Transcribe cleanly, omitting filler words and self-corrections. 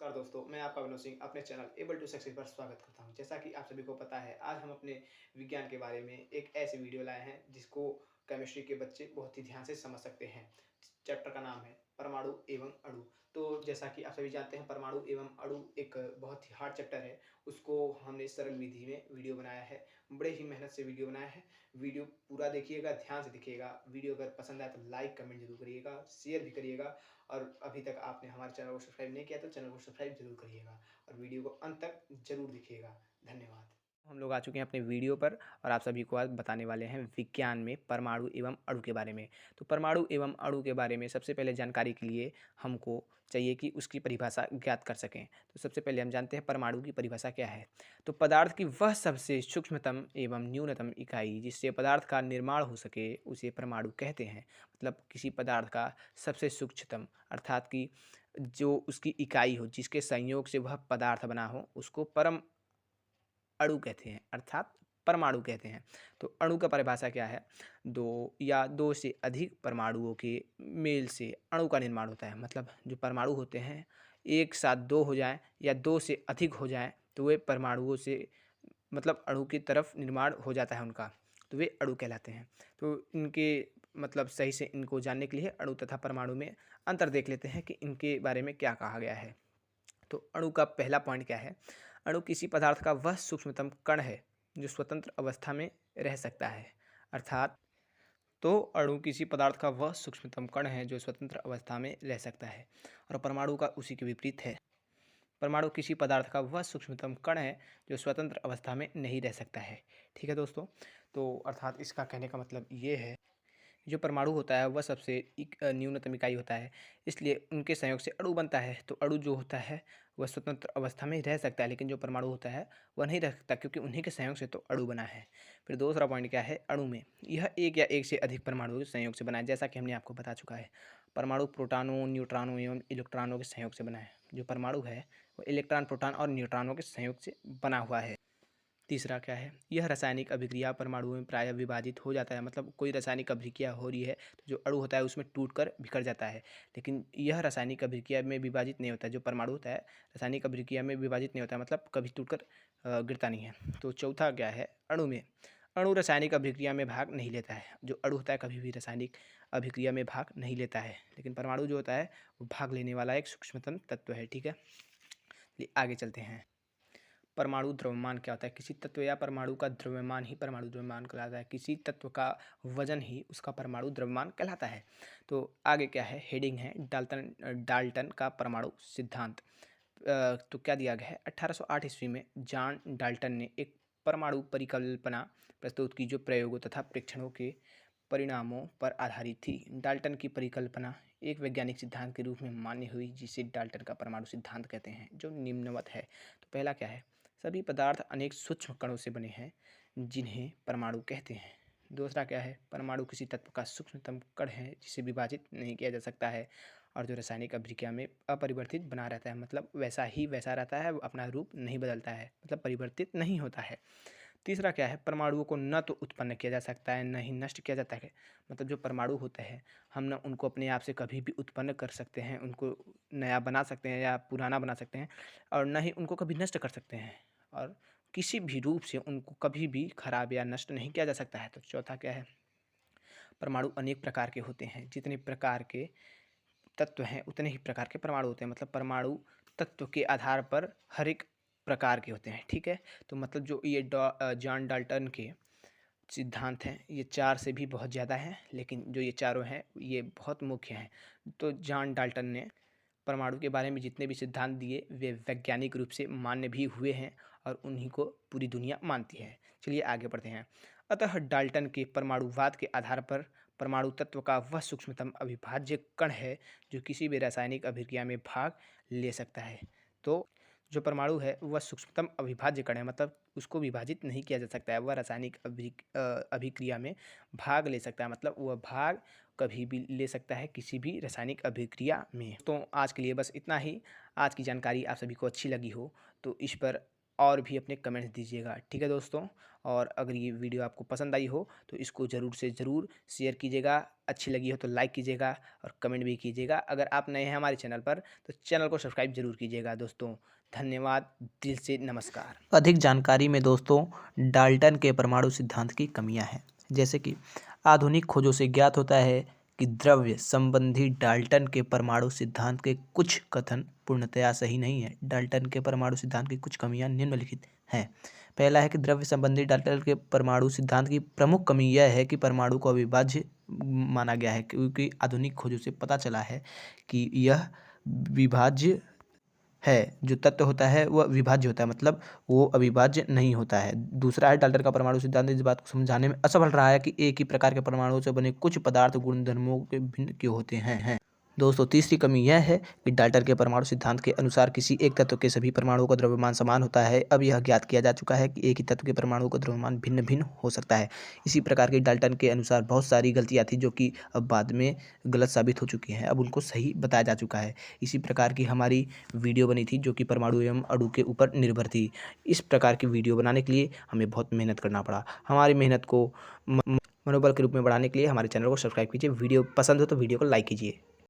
नमस्कार दोस्तों, मैं आपका विनोद सिंह अपने चैनल एबल टू सक्सेस पर स्वागत करता हूं। जैसा कि आप सभी को पता है, आज हम अपने विज्ञान के बारे में एक ऐसी वीडियो लाए हैं जिसको केमिस्ट्री के बच्चे बहुत ही ध्यान से समझ सकते हैं। चैप्टर का नाम है परमाणु एवं अणु। तो जैसा कि आप सभी जानते हैं, परमाणु एवं अणु एक बहुत ही हार्ड चैप्टर है। उसको हमने सरल विधि में वीडियो बनाया है, बड़े ही मेहनत से वीडियो बनाया है। वीडियो पूरा देखिएगा, ध्यान से देखिएगा। वीडियो अगर पसंद आए तो लाइक कमेंट जरूर करिएगा, शेयर भी करिएगा। और अभी तक आपने हमारे चैनल को सब्सक्राइब नहीं किया तो चैनल को सब्सक्राइब जरूर करिएगा और वीडियो को अंत तक जरूर देखिएगा। धन्यवाद। हम लोग आ चुके हैं अपने वीडियो पर और आप सभी को आज बताने वाले हैं विज्ञान में परमाणु एवं अणु के बारे में। तो परमाणु एवं अणु के बारे में सबसे पहले जानकारी के लिए हमको चाहिए कि उसकी परिभाषा ज्ञात कर सकें। तो सबसे पहले हम जानते हैं परमाणु की परिभाषा क्या है। तो पदार्थ की वह सबसे सूक्ष्मतम एवं न्यूनतम इकाई जिससे पदार्थ का निर्माण हो सके उसे परमाणु कहते हैं। मतलब किसी पदार्थ का सबसे सूक्ष्मतम अर्थात कि जो उसकी इकाई हो, जिसके संयोग से वह पदार्थ बना हो, उसको परम अणु कहते हैं अर्थात परमाणु कहते हैं। तो अणु का परिभाषा क्या है? दो या दो से अधिक परमाणुओं के मेल से अणु का निर्माण होता है। मतलब जो परमाणु होते हैं एक साथ दो हो जाएं या दो से अधिक हो जाएं तो वे परमाणुओं से मतलब अणु की तरफ निर्माण हो जाता है उनका, तो वे अणु कहलाते हैं। तो इनके मतलब सही से इनको जानने के लिए अणु तथा परमाणु में अंतर देख लेते हैं कि इनके बारे में क्या कहा गया है। तो अणु का पहला पॉइंट क्या है? अणु किसी पदार्थ का वह सूक्ष्मतम कण है जो स्वतंत्र अवस्था में रह सकता है। अर्थात तो अणु किसी पदार्थ का वह सूक्ष्मतम कण है जो स्वतंत्र अवस्था में रह सकता है और परमाणु का उसी के विपरीत है। परमाणु किसी पदार्थ का वह सूक्ष्मतम कण है जो स्वतंत्र अवस्था में नहीं रह सकता है। ठीक है दोस्तों, तो अर्थात इसका कहने का मतलब ये है, जो परमाणु होता है वह सबसे न्यूनतम इकाई होता है, इसलिए उनके संयोग से अणु बनता है। तो अणु जो होता है वह स्वतंत्र अवस्था में रह सकता है, लेकिन जो परमाणु होता है वह नहीं रह सकता, क्योंकि उन्हीं के संयोग से तो अणु बना है। फिर दूसरा पॉइंट क्या है? अणु में यह एक या एक से अधिक परमाणुओं के संयोग से बना है। जैसा कि हमने आपको बता चुका है, परमाणु प्रोटॉनों, न्यूट्रॉनों एवं इलेक्ट्रॉनों के संयोग से बना है। जो परमाणु है वो इलेक्ट्रॉन, प्रोटॉन और न्यूट्रॉनों के संयोग से बना हुआ है। तीसरा क्या है? यह रासायनिक अभिक्रिया परमाणुओं में प्रायः विभाजित हो जाता है। मतलब कोई रासायनिक अभिक्रिया हो रही है तो जो अणु होता है उसमें टूटकर बिखर जाता है, लेकिन यह रासायनिक अभिक्रिया में विभाजित नहीं होता है। जो परमाणु होता है रासायनिक अभिक्रिया में विभाजित नहीं होता है, मतलब कभी टूटकर गिरता नहीं है। तो चौथा क्या है? अणु में अणु रासायनिक अभिक्रिया में भाग नहीं लेता है। जो अणु होता है कभी भी रासायनिक अभिक्रिया में भाग नहीं लेता है, लेकिन परमाणु जो होता है वो भाग लेने वाला एक सूक्ष्मतम तत्व है। ठीक है, चलिए आगे चलते हैं। परमाणु द्रव्यमान क्या होता है? किसी तत्व या परमाणु का द्रव्यमान ही परमाणु द्रव्यमान कहलाता है। किसी तत्व का वजन ही उसका परमाणु द्रव्यमान कहलाता है। तो आगे क्या है? हेडिंग है डाल्टन डाल्टन का परमाणु सिद्धांत। तो क्या दिया गया है? 1808 ईस्वी में जॉन डाल्टन ने एक परमाणु परिकल्पना प्रस्तुत की जो प्रयोगों तथा परीक्षणों के परिणामों पर आधारित थी। डाल्टन की परिकल्पना एक वैज्ञानिक सिद्धांत के रूप में मान्य हुई, जिसे डाल्टन का परमाणु सिद्धांत कहते हैं, जो निम्नवत है। तो पहला क्या है? सभी पदार्थ अनेक सूक्ष्म कणों से बने हैं जिन्हें परमाणु कहते हैं। दूसरा क्या है? परमाणु किसी तत्व का सूक्ष्मतम कण है जिसे विभाजित नहीं किया जा सकता है और जो रासायनिक अभिक्रिया में अपरिवर्तित बना रहता है। मतलब वैसा ही वैसा रहता है, अपना रूप नहीं बदलता है, मतलब परिवर्तित नहीं होता है। तीसरा क्या है? परमाणुओं को न तो उत्पन्न किया जा सकता है न ही नष्ट किया जाता है। मतलब जो परमाणु होते हैं हम न उनको अपने आप से कभी भी उत्पन्न कर सकते हैं, उनको नया बना सकते हैं या पुराना बना सकते हैं, और न ही उनको कभी नष्ट कर सकते हैं, और किसी भी रूप से उनको कभी भी खराब या नष्ट नहीं किया जा सकता है। तो चौथा क्या है? परमाणु अनेक प्रकार के होते हैं। जितने प्रकार के तत्व हैं उतने ही प्रकार के परमाणु होते हैं। मतलब परमाणु तत्व के आधार पर हर एक प्रकार के होते हैं। ठीक है, तो मतलब जो ये जॉन डाल्टन के सिद्धांत हैं ये चार से भी बहुत ज़्यादा हैं, लेकिन जो ये चारों हैं ये बहुत मुख्य हैं। तो जॉन डाल्टन ने परमाणु के बारे में जितने भी सिद्धांत दिए वे वैज्ञानिक रूप से मान्य भी हुए हैं और उन्हीं को पूरी दुनिया मानती है। चलिए आगे बढ़ते हैं। अतः डाल्टन के परमाणुवाद के आधार पर परमाणु तत्व का वह सूक्ष्मतम अविभाज्य कण है जो किसी भी रासायनिक अभिक्रिया में भाग ले सकता है। तो जो परमाणु है वह सूक्ष्मतम अविभाज्य कण है, मतलब उसको विभाजित नहीं किया जा सकता है। वह रासायनिक अभिक्रिया में भाग ले सकता है, मतलब वह भाग कभी भी ले सकता है किसी भी रासायनिक अभिक्रिया में। तो आज के लिए बस इतना ही। आज की जानकारी आप सभी को अच्छी लगी हो तो इस पर और भी अपने कमेंट्स दीजिएगा, ठीक है दोस्तों। और अगर ये वीडियो आपको पसंद आई हो तो इसको ज़रूर से ज़रूर शेयर कीजिएगा, अच्छी लगी हो तो लाइक कीजिएगा और कमेंट भी कीजिएगा। अगर आप नए हैं हमारे चैनल पर तो चैनल को सब्सक्राइब ज़रूर कीजिएगा दोस्तों। धन्यवाद, दिल से नमस्कार। अधिक जानकारी में दोस्तों डाल्टन के परमाणु सिद्धांत की कमियां हैं। जैसे कि आधुनिक खोजों से ज्ञात होता है कि द्रव्य संबंधी डाल्टन के परमाणु सिद्धांत के कुछ कथन पूर्णतया सही नहीं है। डाल्टन के परमाणु सिद्धांत की कुछ कमियां निम्नलिखित हैं। पहला है कि द्रव्य संबंधी डाल्टन के परमाणु सिद्धांत की प्रमुख कमी यह है कि परमाणु को अविभाज्य माना गया है, क्योंकि आधुनिक खोजों से पता चला है कि यह विभाज्य है। जो तत्व होता है वह विभाज्य होता है, मतलब वो अविभाज्य नहीं होता है। दूसरा है डाल्टन का परमाणु सिद्धांत इस बात को समझाने में असफल रहा है कि एक ही प्रकार के परमाणुओं से बने कुछ पदार्थ गुणधर्मों के भिन्न क्यों होते हैं। दोस्तों तीसरी कमी यह है कि डाल्टन के परमाणु सिद्धांत के अनुसार किसी एक तत्व के सभी परमाणुओं का द्रव्यमान समान होता है। अब यह ज्ञात किया जा चुका है कि एक ही तत्व के परमाणुओं का द्रव्यमान भिन्न भिन्न हो सकता है। इसी प्रकार की डाल्टन के अनुसार बहुत सारी गलतियाँ थी जो कि अब बाद में गलत साबित हो चुकी हैं, अब उनको सही बताया जा चुका है। इसी प्रकार की हमारी वीडियो बनी थी जो कि परमाणु एवं अणु के ऊपर निर्भर थी। इस प्रकार की वीडियो बनाने के लिए हमें बहुत मेहनत करना पड़ा। हमारी मेहनत को मनोबल के रूप में बढ़ाने के लिए हमारे चैनल को सब्सक्राइब कीजिए। वीडियो पसंद हो तो वीडियो को लाइक कीजिए।